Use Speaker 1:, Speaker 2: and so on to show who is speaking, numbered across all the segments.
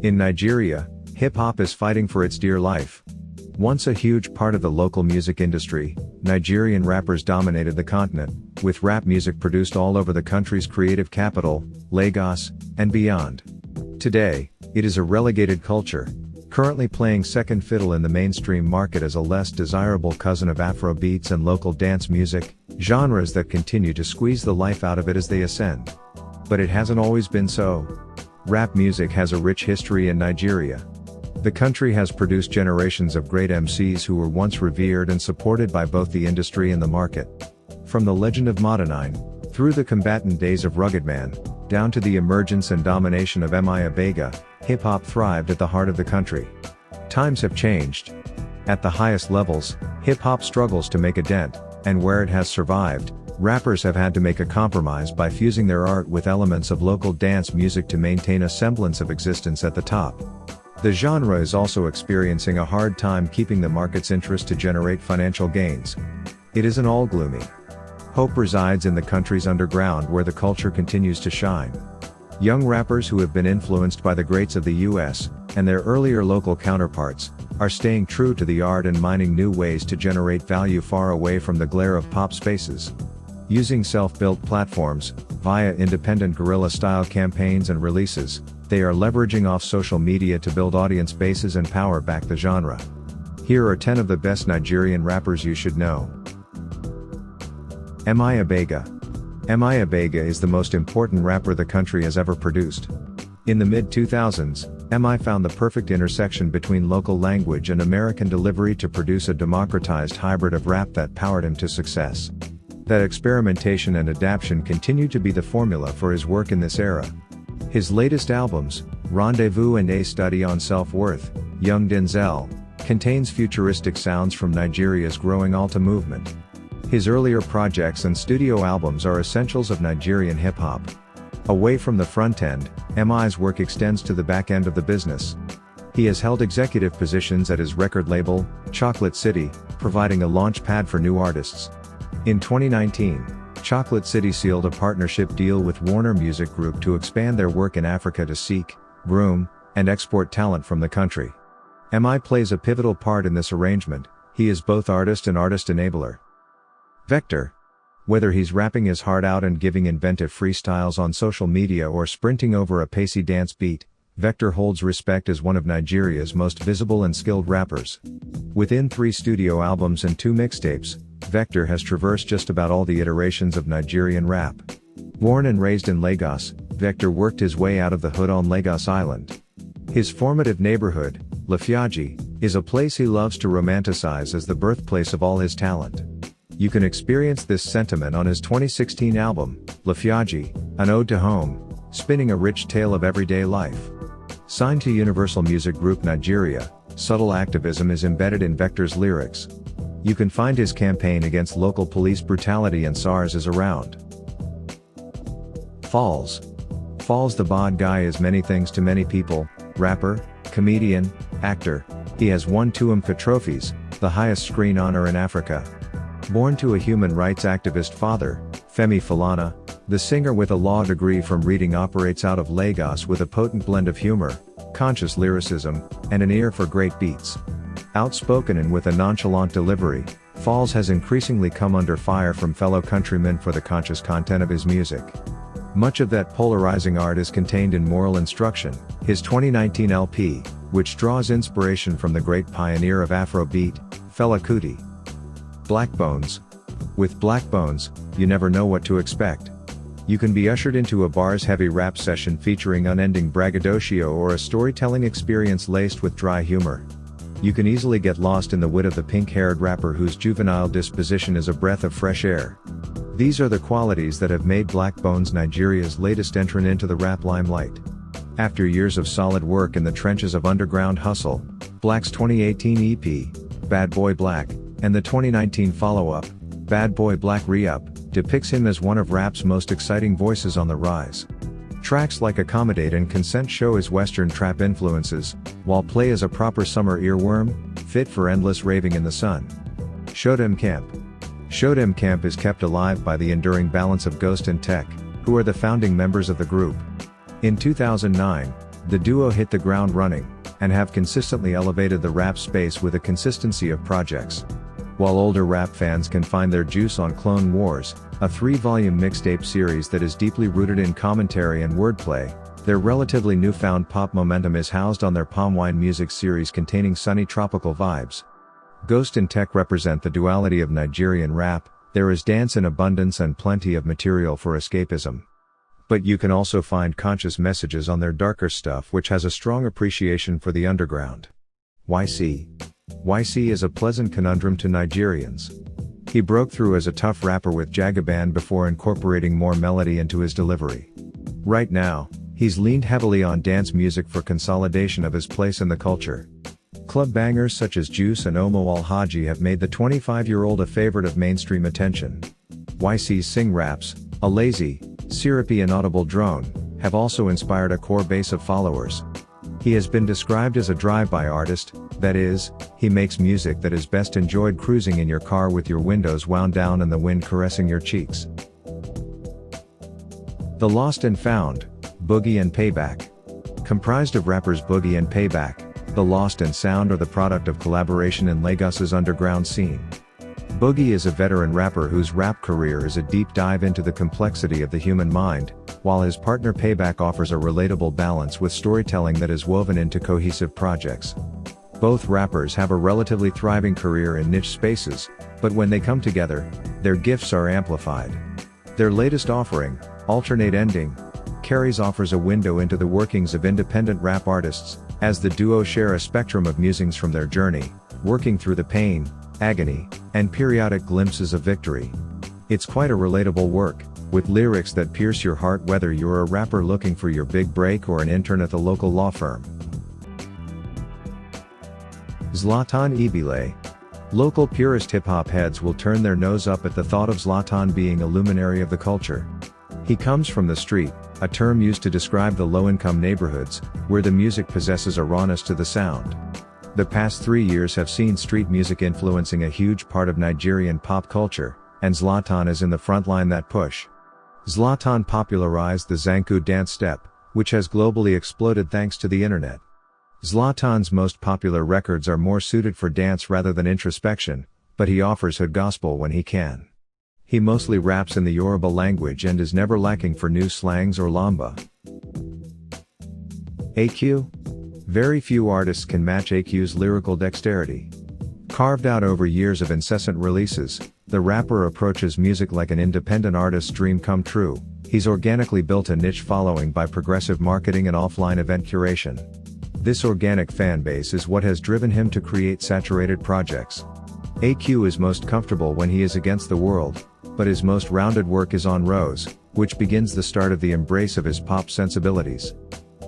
Speaker 1: In Nigeria, hip-hop is fighting for its dear life. Once a huge part of the local music industry, Nigerian rappers dominated the continent, with rap music produced all over the country's creative capital, Lagos, and beyond. Today, it is a relegated culture, currently playing second fiddle in the mainstream market as a less desirable cousin of Afrobeats and local dance music, genres that continue to squeeze the life out of it as they ascend. But it hasn't always been so. Rap music has a rich history in Nigeria. The country has produced generations of great MCs who were once revered and supported by both the industry and the market. From the legend of Modenine, through the combatant days of Ruggedman, down to the emergence and domination of M.I Abaga, hip-hop thrived at the heart of the country. Times have changed. At the highest levels, hip-hop struggles to make a dent, and where it has survived, rappers have had to make a compromise by fusing their art with elements of local dance music to maintain a semblance of existence at the top. The genre is also experiencing a hard time keeping the market's interest to generate financial gains. It isn't all gloomy. Hope resides in the country's underground where the culture continues to shine. Young rappers who have been influenced by the greats of the US, and their earlier local counterparts, are staying true to the art and mining new ways to generate value far away from the glare of pop spaces. Using self-built platforms, via independent guerrilla-style campaigns and releases, they are leveraging off social media to build audience bases and power back the genre. Here are 10 of the best Nigerian rappers you should know. M.I Abaga. M.I Abaga is the most important rapper the country has ever produced. In the mid-2000s, M.I found the perfect intersection between local language and American delivery to produce a democratized hybrid of rap that powered him to success. That experimentation and adaptation continue to be the formula for his work in this era. His latest albums, Rendezvous and A Study on Self-Worth, Young Denzel, contains futuristic sounds from Nigeria's growing Alta movement. His earlier projects and studio albums are essentials of Nigerian hip-hop. Away from the front end, M.I.'s work extends to the back end of the business. He has held executive positions at his record label, Chocolate City, providing a launch pad for new artists. In 2019, Chocolate City sealed a partnership deal with Warner Music Group to expand their work in Africa to seek, groom, and export talent from the country. M.I plays a pivotal part in this arrangement. He is both artist and artist enabler. Vector. Whether he's rapping his heart out and giving inventive freestyles on social media or sprinting over a pacey dance beat, Vector holds respect as one of Nigeria's most visible and skilled rappers. Within 3 studio albums and 2 mixtapes, Vector has traversed just about all the iterations of Nigerian rap. Born and raised in Lagos, Vector worked his way out of the hood on Lagos Island. His formative neighborhood, Lafayette, is a place he loves to romanticize as the birthplace of all his talent. You can experience this sentiment on his 2016 album, Lafayette, an ode to home, spinning a rich tale of everyday life. Signed to Universal Music Group Nigeria, subtle activism is embedded in Vector's lyrics. You can find his campaign against local police brutality and SARS is around. Falls. Falls the bad guy is many things to many people, rapper, comedian, actor. He has won 2 MFA trophies, the highest screen honor in Africa. Born to a human rights activist father, Femi Falana, the singer with a law degree from Reading operates out of Lagos with a potent blend of humor, conscious lyricism, and an ear for great beats. Outspoken and with a nonchalant delivery, Falls has increasingly come under fire from fellow countrymen for the conscious content of his music. Much of that polarizing art is contained in Moral Instruction, his 2019 LP, which draws inspiration from the great pioneer of Afrobeat, Fela Kuti. Black Bones. With Black Bones, you never know what to expect. You can be ushered into a bars-heavy rap session featuring unending braggadocio or a storytelling experience laced with dry humor. You can easily get lost in the wit of the pink-haired rapper whose juvenile disposition is a breath of fresh air. These are the qualities that have made Black Bones Nigeria's latest entrant into the rap limelight. After years of solid work in the trenches of underground hustle, Black's 2018 EP, Bad Boy Black, and the 2019 follow-up, Bad Boy Black Re-Up, depicts him as one of rap's most exciting voices on the rise. Tracks like Accommodate and Consent show his Western trap influences, while Play is a proper summer earworm, fit for endless raving in the sun. Shodem Camp. Shodem Camp is kept alive by the enduring balance of Ghost and Tech, who are the founding members of the group. In 2009, The duo hit the ground running, and have consistently elevated the rap space with a consistency of projects. While older rap fans can find their juice on Clone Wars, a 3-volume mixtape series that is deeply rooted in commentary and wordplay, their relatively newfound pop momentum is housed on their Palm Wine music series containing sunny tropical vibes. Ghost and Tech represent the duality of Nigerian rap. There is dance in abundance and plenty of material for escapism. But you can also find conscious messages on their darker stuff, which has a strong appreciation for the underground. YC is a pleasant conundrum to Nigerians. He broke through as a tough rapper with Jagaban before incorporating more melody into his delivery. Right now, he's leaned heavily on dance music for consolidation of his place in the culture. Club bangers such as Juice and Omo Al-Haji have made the 25-year-old a favorite of mainstream attention. YC's sing raps, a lazy, syrupy and audible drone, have also inspired a core base of followers. He has been described as a drive-by artist, that is, he makes music that is best enjoyed cruising in your car with your windows wound down and the wind caressing your cheeks. The Lost and Found, Boogie and Payback. Comprised of rappers Boogie and Payback, The Lost and Sound are the product of collaboration in Lagos's underground scene. Boogie is a veteran rapper whose rap career is a deep dive into the complexity of the human mind, while his partner Payback offers a relatable balance with storytelling that is woven into cohesive projects. Both rappers have a relatively thriving career in niche spaces, but when they come together, their gifts are amplified. Their latest offering, Alternate Ending, Carries offers a window into the workings of independent rap artists, as the duo share a spectrum of musings from their journey, working through the pain, agony, and periodic glimpses of victory. It's quite a relatable work, with lyrics that pierce your heart whether you're a rapper looking for your big break or an intern at the local law firm. Zlatan Ibile. Local purist hip-hop heads will turn their nose up at the thought of Zlatan being a luminary of the culture. He comes from the street, a term used to describe the low-income neighborhoods, where the music possesses a rawness to the sound. The past 3 years have seen street music influencing a huge part of Nigerian pop culture, and Zlatan is in the front line that push. Zlatan popularized the Zanku dance step, which has globally exploded thanks to the internet. Zlatan's most popular records are more suited for dance rather than introspection, but he offers hood gospel when he can. He mostly raps in the Yoruba language and is never lacking for new slangs or lamba. AQ? Very few artists can match AQ's lyrical dexterity. Carved out over years of incessant releases, the rapper approaches music like an independent artist's dream come true. He's organically built a niche following by progressive marketing and offline event curation. This organic fan base is what has driven him to create saturated projects. AQ is most comfortable when he is against the world, but his most rounded work is on Rose, which begins the start of the embrace of his pop sensibilities.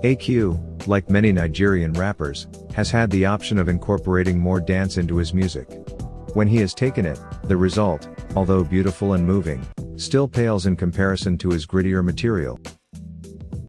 Speaker 1: AQ, like many Nigerian rappers, has had the option of incorporating more dance into his music. When he has taken it, the result, although beautiful and moving, still pales in comparison to his grittier material.